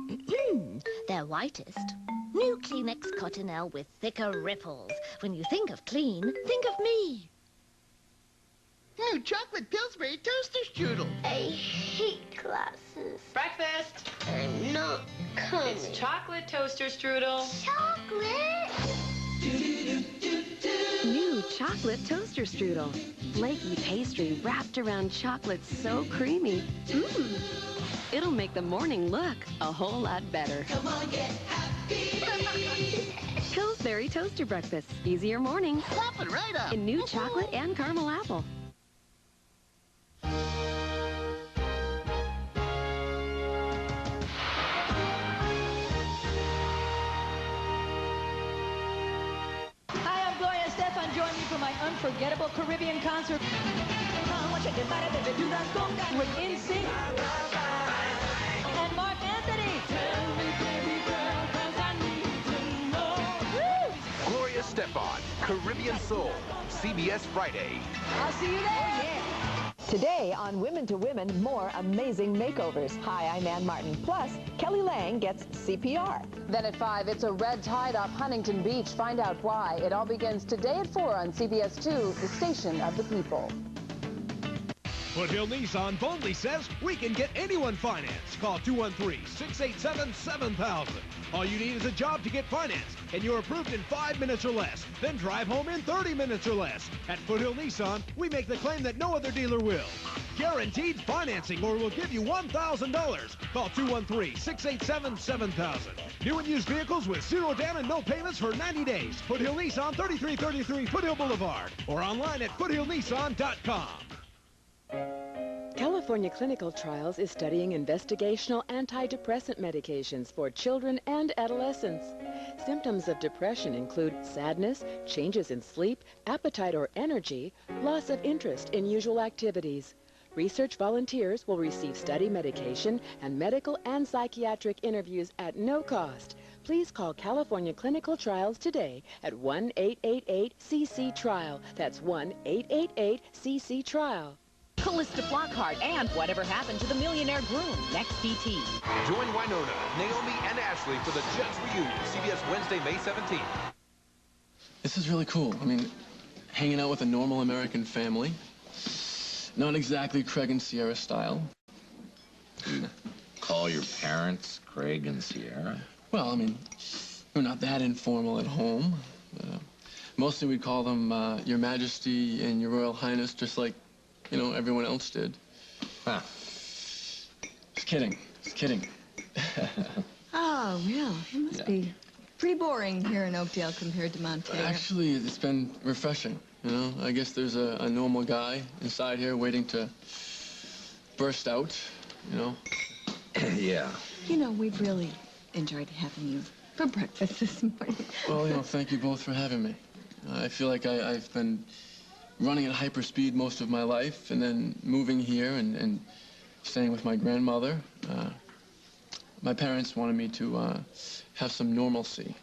their whitest. New Kleenex Cottonelle with thicker ripples. When you think of clean, think of me. New chocolate Pillsbury toaster strudel. I hate classes. Breakfast! I'm not coming. It's chocolate toaster strudel. Chocolate? New chocolate toaster strudel. Flaky pastry wrapped around chocolate so creamy. It'll make the morning look a whole lot better. Come on, get happy. Pillsbury Toaster Breakfast. Easier mornings. Pop it right up. In new chocolate and caramel apple. Join me for my unforgettable Caribbean concert with NSYNC and Mark Anthony. Gloria Estefan, Caribbean Soul, CBS Friday. I'll see you there. Today on Women to Women, more amazing makeovers. Hi, I'm Ann Martin. Plus, Kelly Lang gets CPR. Then at 5, it's a red tide off Huntington Beach. Find out why. It all begins today at 4 on CBS 2, the station of the people. Foothill Nissan boldly says we can get anyone financed. Call 213-687-7000. All you need is a job to get financed, and you're approved in 5 minutes or less. Then drive home in 30 minutes or less. At Foothill Nissan, we make the claim that no other dealer will. Guaranteed financing, or we'll give you $1,000. Call 213-687-7000. New and used vehicles with 0 down and no payments for 90 days. Foothill Nissan, 3333 Foothill Boulevard, or online at foothillnissan.com. California Clinical Trials is studying investigational antidepressant medications for children and adolescents. Symptoms of depression include sadness, changes in sleep, appetite or energy, loss of interest in usual activities. Research volunteers will receive study medication and medical and psychiatric interviews at no cost. Please call California Clinical Trials today at 1-888-CC-TRIAL. That's 1-888-CC-TRIAL. Callista Flockhart and Whatever Happened to the Millionaire Groom, next BT. Join Winona, Naomi, and Ashley for the Jets reunion, CBS Wednesday, May 17th. This is really cool. I mean, hanging out with a normal American family. Not exactly Craig and Sierra style. call your parents Craig and Sierra? Well, I mean, we're not that informal at home. Mostly we call them Your Majesty and Your Royal Highness, just like, you know, everyone else did. Huh. Just kidding. Just kidding. Oh, well, it must be pretty boring here in Oakdale compared to Montana. Actually, it's been refreshing, you know? I guess there's a normal guy inside here waiting to burst out, you know? Yeah. You know, we've really enjoyed having you for breakfast this morning. Well, you know, thank you both for having me. I feel like I've been running at hyperspeed most of my life, and then moving here and staying with my grandmother. My parents wanted me to have some normalcy.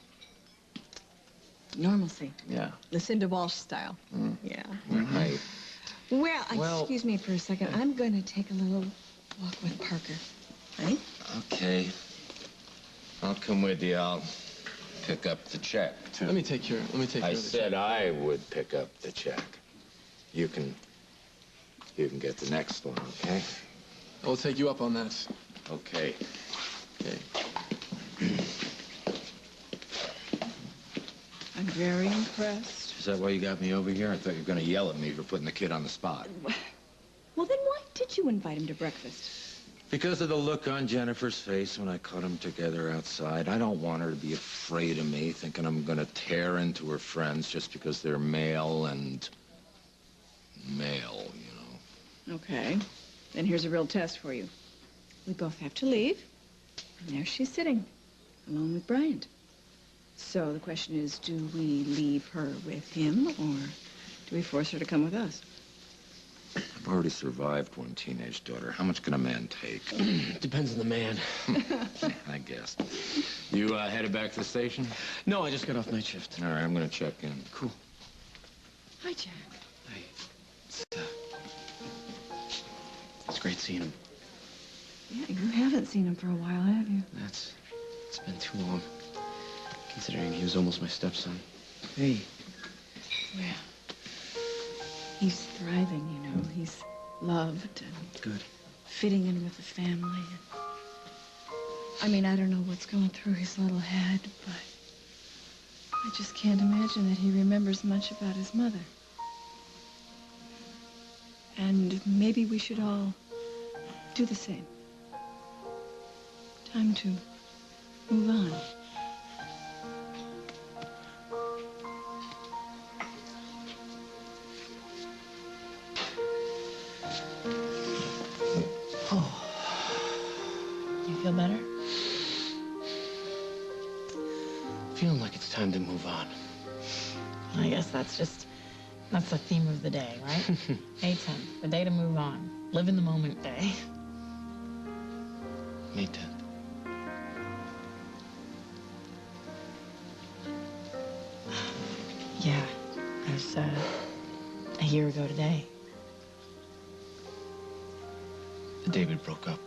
Normalcy. Yeah. Lucinda Walsh style. Mm. Yeah. Right. Well, excuse me for a second. I'm going to take a little walk with Parker. Right? Okay. I'll come with you. I'll pick up the check. Let me take care of the check. I said I would pick up the check. You can get the next one, okay? I'll take you up on that. Okay. Okay. I'm very impressed. Is that why you got me over here? I thought you were going to yell at me for putting the kid on the spot. Well, then why did you invite him to breakfast? Because of the look on Jennifer's face when I caught them together outside. I don't want her to be afraid of me, thinking I'm going to tear into her friends just because they're male and male, you know. Okay. Then here's a real test for you. We both have to leave. And there she's sitting, alone with Bryant. So the question is, do we leave her with him, or do we force her to come with us? I've already survived one teenage daughter. How much can a man take? Depends on the man. I guess. You headed back to the station? No, I just got off night shift. All right, I'm going to check in. Cool. Hi, Jack. It's great seeing him. Yeah, you haven't seen him for a while, have you? It's been too long, considering he was almost my stepson. Hey. Well, he's thriving, you know. He's loved and Good. fitting in with the family. I mean, I don't know what's going through his little head, but I just can't imagine that he remembers much about his mother. And maybe we should all do the same. Time to move on. Oh. You feel better? Feeling like it's time to move on. I guess that's the theme of the day, right? May 10th, the day to move on. Live in the moment day. May 10th. Yeah, it was a year ago today. David broke up.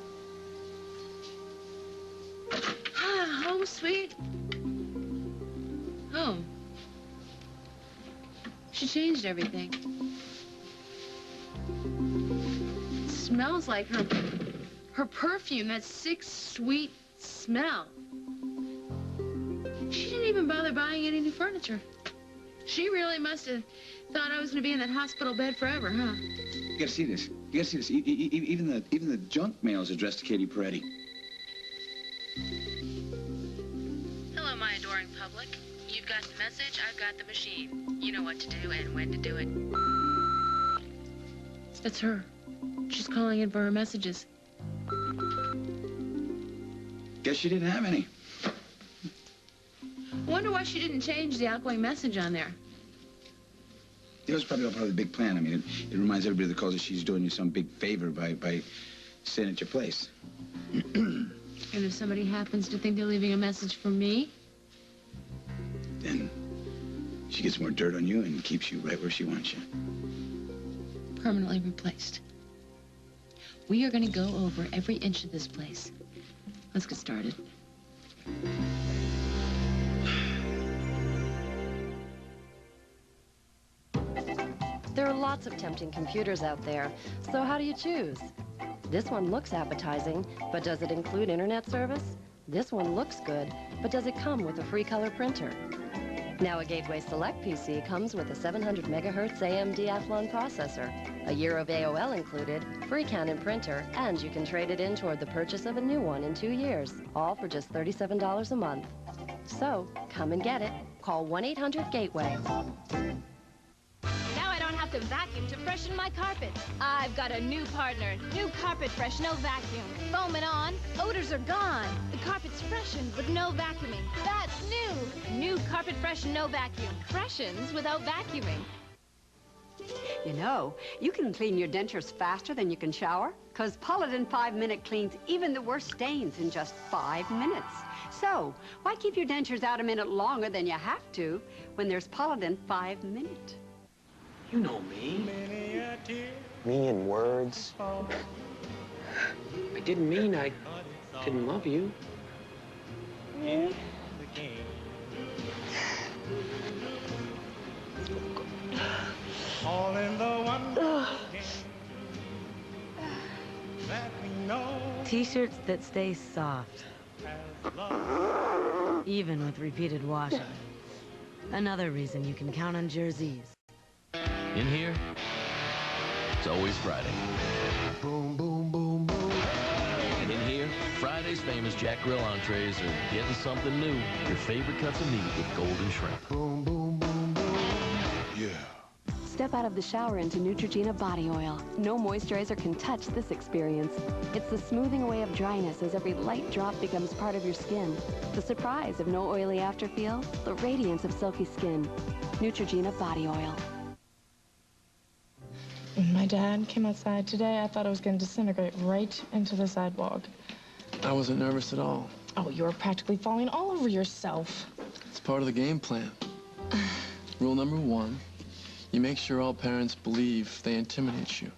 Ah, home sweet home. She changed everything. It smells like her perfume, that sick, sweet smell. She didn't even bother buying any new furniture. She really must have thought I was going to be in that hospital bed forever, huh? You gotta see this. You gotta see this. Even the junk mail is addressed to Katie Peretti. Hello, my adoring public. You've got the message, I've got the machine. You know what to do and when to do it. That's her. She's calling in for her messages. Guess she didn't have any. I wonder why she didn't change the outgoing message on there. It was probably all part of the big plan. I mean, it reminds everybody that calls her she's doing you some big favor by staying at your place. And if somebody happens to think they're leaving a message for me? Then she gets more dirt on you and keeps you right where she wants you. Permanently replaced. We are going to go over every inch of this place. Let's get started. There are lots of tempting computers out there, so how do you choose? This one looks appetizing, but does it include internet service? This one looks good, but does it come with a free color printer? Now a Gateway Select PC comes with a 700 megahertz AMD Athlon processor, a year of AOL included, free Canon printer, and you can trade it in toward the purchase of a new one in 2 years, all for just $37 a month. So, come and get it. Call 1-800-GATEWAY. Now I don't have to vacuum to freshen my carpets. I've got a new partner. New Carpet Fresh No Vacuum. Foam it on, odors are gone. The carpet's freshened with no vacuuming. That's new. New Carpet Fresh No Vacuum. Freshens without vacuuming. You know, you can clean your dentures faster than you can shower, because Polidin 5-Minute cleans even the worst stains in just 5 minutes. So, why keep your dentures out a minute longer than you have to when there's Polidin 5-Minute? You know me. Me in words. I didn't mean I didn't love you. All in the wonder that we know. T-shirts that stay soft, even with repeated washing. Another reason you can count on jerseys. In here, it's always Friday. Boom, boom, boom, boom. And in here, Friday's famous Jack Grill entrees are getting something new. Your favorite cuts of meat with golden shrimp. Boom, boom, boom, boom. Yeah. Step out of the shower into Neutrogena body oil. No moisturizer can touch this experience. It's the smoothing away of dryness as every light drop becomes part of your skin. The surprise of no oily afterfeel, the radiance of silky skin. Neutrogena body oil. When my dad came outside today, I thought I was going to disintegrate right into the sidewalk. I wasn't nervous at all. Oh, you were practically falling all over yourself. It's part of the game plan. Rule number 1, you make sure all parents believe they intimidate you.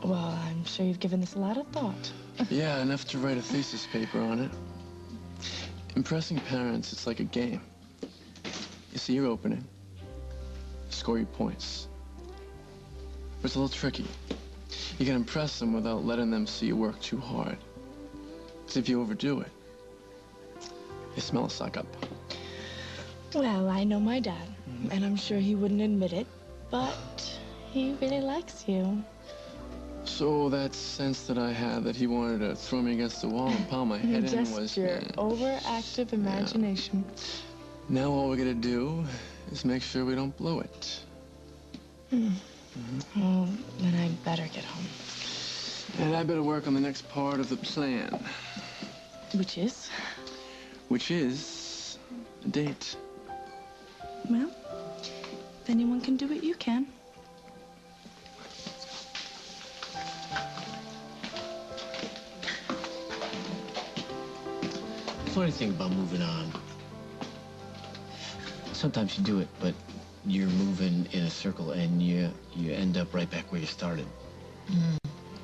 Well, I'm sure you've given this a lot of thought. Yeah, enough to write a thesis paper on it. Impressing parents, it's like a game. You see your opening, score your points. But it's a little tricky. You can impress them without letting them see you work too hard. Because if you overdo it, they smell a suck-up. Well, I know my dad, and I'm sure he wouldn't admit it, but he really likes you. So that sense that I had that he wanted to throw me against the wall and pound my head in was... Just your overactive imagination. Yeah. Now all we gotta do is make sure we don't blow it. Well, then I'd better get home. And I better work on the next part of the plan. Which is? Which is a date. Well, if anyone can do it, you can. The funny thing about moving on, sometimes you do it, but you're moving in a circle and you end up right back where you started.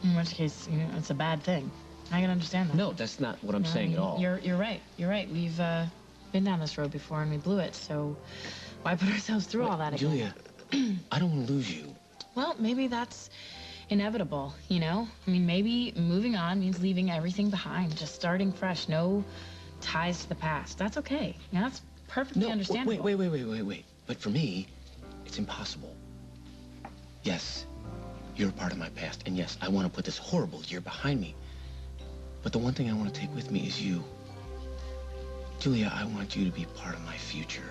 In which case, you know, it's a bad thing. I can understand that. No, that's not what I'm saying at all. You're right. You're right. We've been down this road before and we blew it, so why put ourselves through all that again? Julia, I don't want to lose you. Well, maybe that's inevitable, you know? I mean, maybe moving on means leaving everything behind, just starting fresh, no ties to the past. That's okay. You know, that's perfectly understandable. Wait. But for me, it's impossible. Yes, you're a part of my past, and yes, I want to put this horrible year behind me. But the one thing I want to take with me is you. Julia, I want you to be part of my future.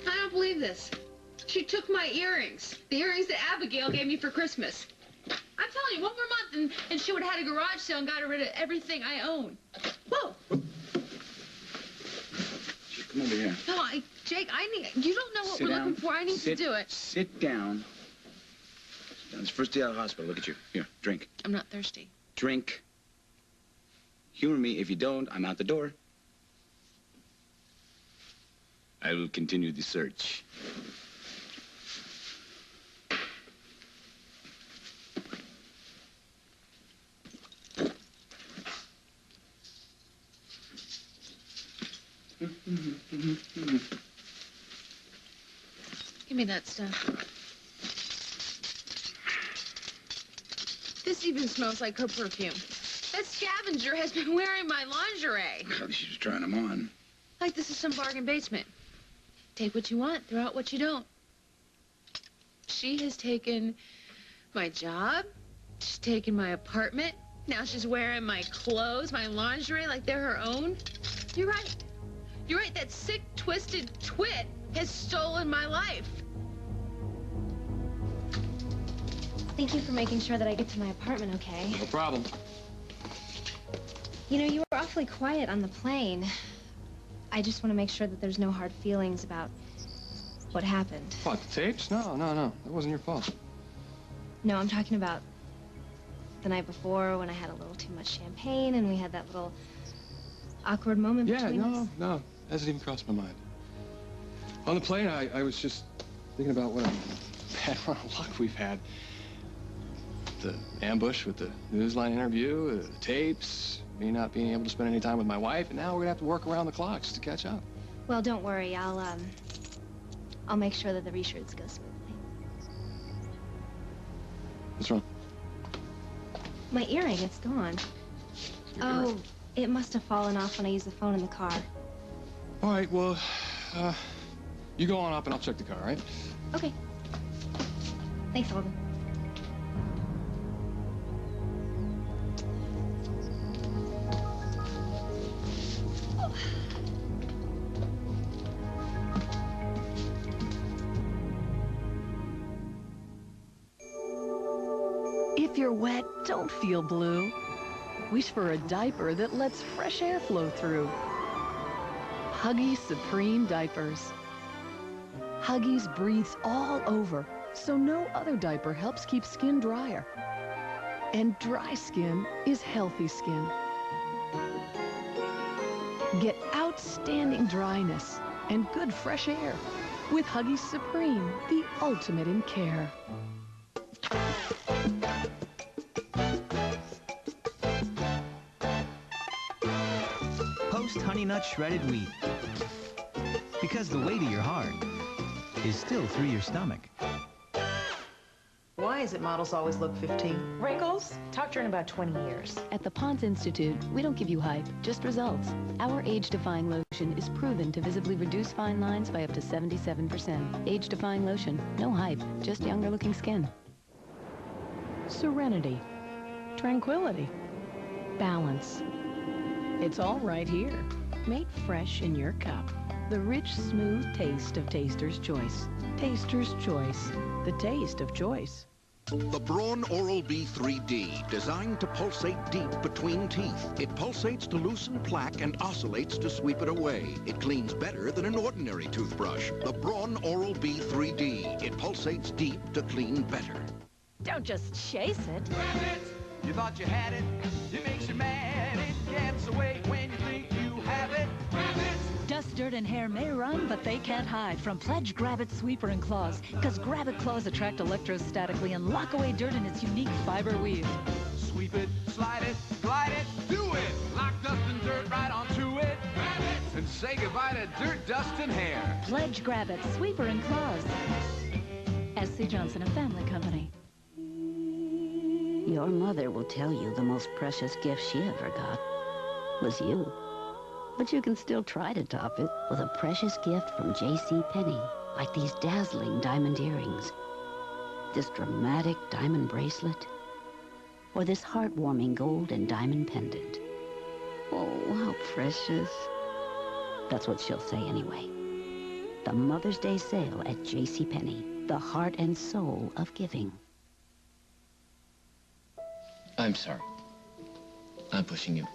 I don't believe this. She took my earrings. The earrings that Abigail gave me for Christmas. I'm telling you, one more month and she would have had a garage sale and got rid of everything I own. Whoa. Come over here. No, Jake, you don't know what we're looking for. I need to do it. Sit down. It's the first day out of hospital. Look at you. Here, drink. I'm not thirsty. Drink. Humor me. If you don't, I'm out the door. I will continue the search. Give me that stuff. This even smells like her perfume. That scavenger has been wearing my lingerie. She was trying them on. Like this is some bargain basement. Take what you want, throw out what you don't. She has taken my job. She's taken my apartment. Now she's wearing my clothes, my lingerie, like they're her own. You're right. You're right. That sick, twisted twit has stolen my life. Thank you for making sure that I get to my apartment okay. No problem. You know, you were awfully quiet on the plane. I just want to make sure that there's no hard feelings about what happened. What, the tapes? No. That wasn't your fault. No, I'm talking about the night before when I had a little too much champagne and we had that little awkward moment between us. No. Hasn't even crossed my mind. On the plane, I was just thinking about what a bad run of luck we've had. The ambush with the Newsline interview, the tapes, me not being able to spend any time with my wife, and now we're gonna have to work around the clock just to catch up. Well, don't worry. I'll make sure that the reshoots go smoothly. What's wrong? My earring, it's gone. Oh, it must have fallen off when I used the phone in the car. All right, well, you go on up and I'll check the car, all right? Okay. Thanks, Alden. If you're wet, don't feel blue. Wish for a diaper that lets fresh air flow through. Huggies Supreme Diapers. Huggies breathes all over, so no other diaper helps keep skin drier. And dry skin is healthy skin. Get outstanding dryness and good fresh air with Huggies Supreme, the ultimate in care. Post Honey Nut Shredded Wheat. Because the way to your heart is still through your stomach. Why is it models always look 15? Wrinkles? Talk to her in about 20 years. At the Pond's Institute, we don't give you hype, just results. Our age-defying lotion is proven to visibly reduce fine lines by up to 77%. Age-defying lotion, no hype, just younger-looking skin. Serenity, tranquility, balance. It's all right here, made fresh in your cup. The rich, smooth taste of Taster's Choice. Taster's Choice, the taste of choice. The Braun Oral-B 3D, designed to pulsate deep between teeth. It pulsates to loosen plaque and oscillates to sweep it away. It cleans better than an ordinary toothbrush. The Braun Oral-B 3D. It pulsates deep to clean better. Don't just chase it. Grab it! You thought you had it. It makes you mad. It gets away when you think you have it. Grab it! Dust, dirt, and hair may run, but they can't hide from Pledge Grab-It Sweeper and Claws, because Grab-It Claws attract electrostatically and lock away dirt in its unique fiber weave. Sweep it, slide it, glide it, do it! Lock dust and dirt right onto it. Grab it! And say goodbye to dirt, dust, and hair. Pledge Grab-It Sweeper and Claws. S.C. Johnson and Family Company. Your mother will tell you the most precious gift she ever got was you. But you can still try to top it with a precious gift from JCPenney, like these dazzling diamond earrings, this dramatic diamond bracelet, or this heartwarming gold and diamond pendant. Oh, how precious. That's what she'll say anyway. The Mother's Day sale at JCPenney, the heart and soul of giving. I'm sorry. I'm pushing you.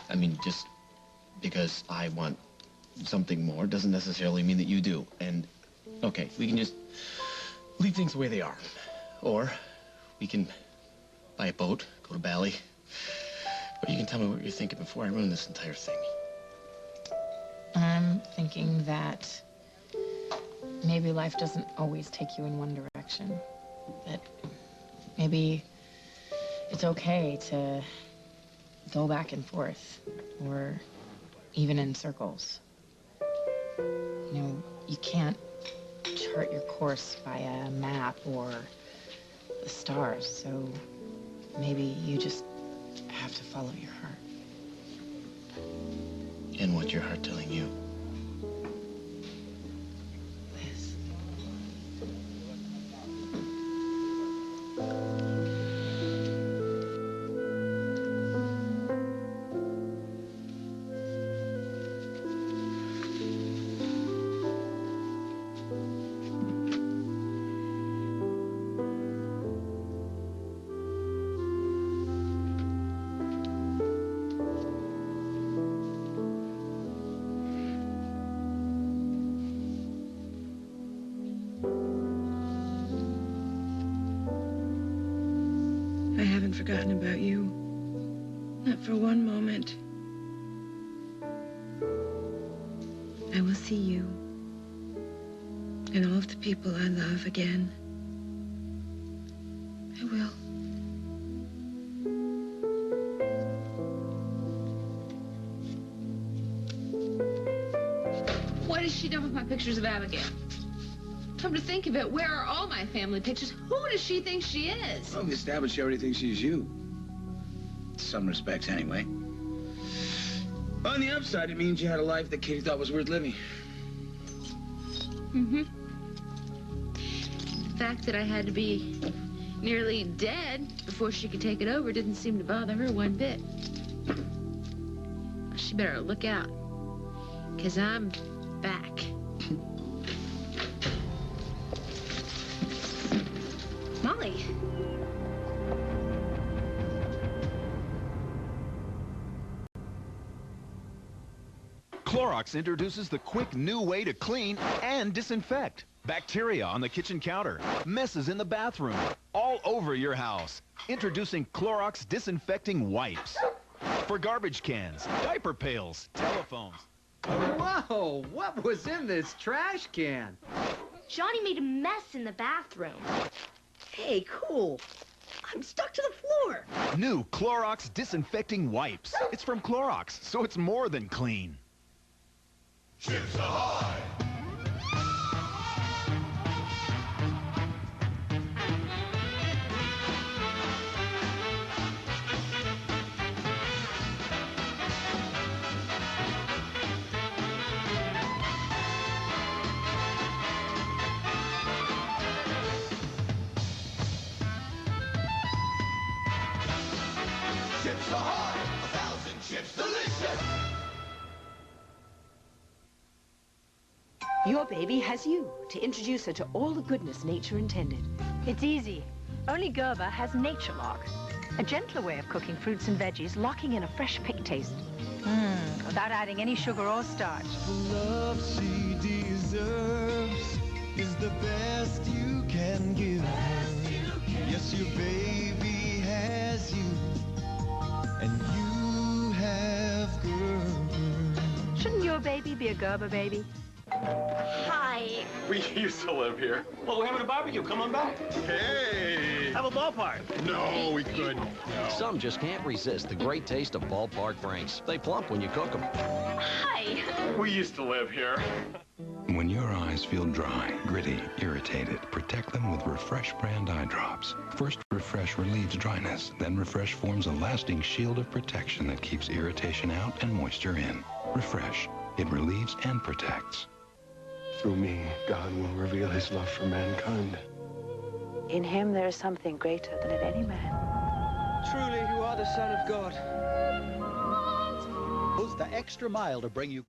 I mean, just because I want something more doesn't necessarily mean that you do. And, okay, we can just leave things the way they are. Or we can buy a boat, go to Bali. Or you can tell me what you're thinking before I ruin this entire thing. I'm thinking that maybe life doesn't always take you in one direction. That maybe it's okay to go back and forth, or even in circles. You know, you can't chart your course by a map or the stars, so maybe you just have to follow your heart. And what's your heart telling you? Liz. I haven't forgotten about you. Not for one moment. I will see you and all of the people I love again. I will. What has she done with my pictures of Abigail? Come to think of it, where are all my family pictures? Who does she think she is? Well, we established she already thinks she's you. In some respects, anyway. On the upside, it means you had a life that Katie thought was worth living. Mm-hmm. The fact that I had to be nearly dead before she could take it over didn't seem to bother her one bit. She better look out, 'cause I'm back. Molly. Clorox introduces the quick new way to clean and disinfect. Bacteria on the kitchen counter, messes in the bathroom, all over your house. Introducing Clorox disinfecting wipes. For garbage cans, diaper pails, telephones. Whoa, what was in this trash can? Johnny made a mess in the bathroom. Hey, cool. I'm stuck to the floor. New Clorox disinfecting wipes. It's from Clorox, so it's more than clean. Chips Ahoy! Chips Ahoy! 1,000 chips delicious! Your baby has you to introduce her to all the goodness nature intended. It's easy. Only Gerber has Nature Lock, a gentler way of cooking fruits and veggies, locking in a fresh pick taste. Without adding any sugar or starch. The love she deserves is the best you can give her. Yes, your baby has you, and you have Gerber. Shouldn't your baby be a Gerber baby? Hi. We used to live here. Well, we're having a barbecue. Come on back. Hey! Have a ballpark. No, we couldn't. No. Some just can't resist the great taste of ballpark franks. They plump when you cook them. Hi. We used to live here. When your eyes feel dry, gritty, irritated, protect them with Refresh brand eye drops. First, Refresh relieves dryness. Then Refresh forms a lasting shield of protection that keeps irritation out and moisture in. Refresh. It relieves and protects. Through me, God will reveal his love for mankind. In him there is something greater than in any man. Truly, you are the Son of God. Goes the extra mile to bring you